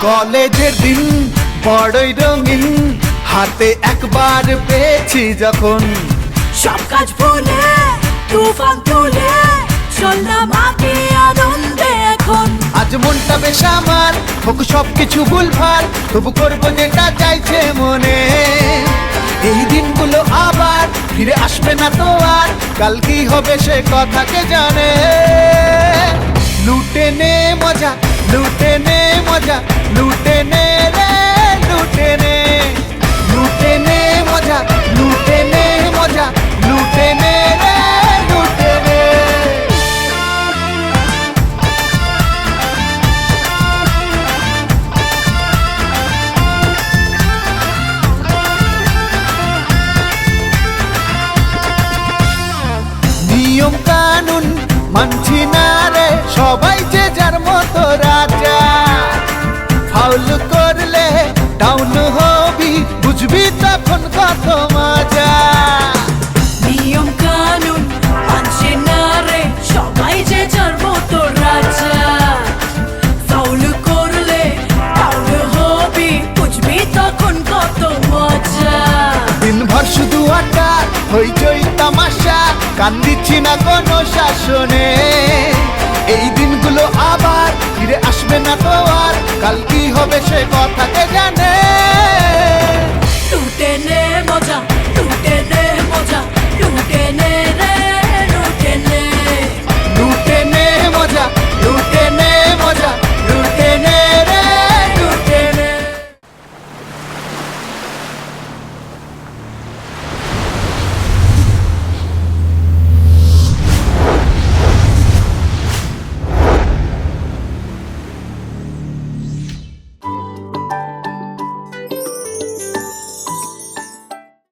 কলেজের দিন বড়ই রঙিন, হাতে একবার পেয়েছি যখন সব কাজ ভুলে তুফান তুলে চল না মাকে আনন্দে এখন। আজ মনটা বেশ আমার, হোক সবকিছু ভুলভাল, তবু করবো যেটা চাইছে মনে। এই দিনগুলো আবার ফিরে আসবে না তো আর, কাল কি হবে সে কথা কে জানে। লুটে নে মজা, লুটে নে মজা, লুটে নে রে লুটে নে, লুটে নে মজা, লুটে নে মজা, লুটে নে রে লুটে নে। নিয়ম কানুন মানছি না রে, সবাই যে যার মতো রাজা। ফাউল করলে ডাউন হবি, বুঝবি তখন কত মজা। নিয়ম কানুন মানছে না রে, সবাই যে যার মতো রাজা। ফাউল করলে ফাউল হবি, বুঝবি তখন কত মজা। দিনভর শুধু আড্ডা, হইচই তামাশা, কান দিচ্ছি না কোনো শাসনে। এই দিনগুলো আবার ফিরে আসবে না তো আর, কাল কি হবে সে কথা কে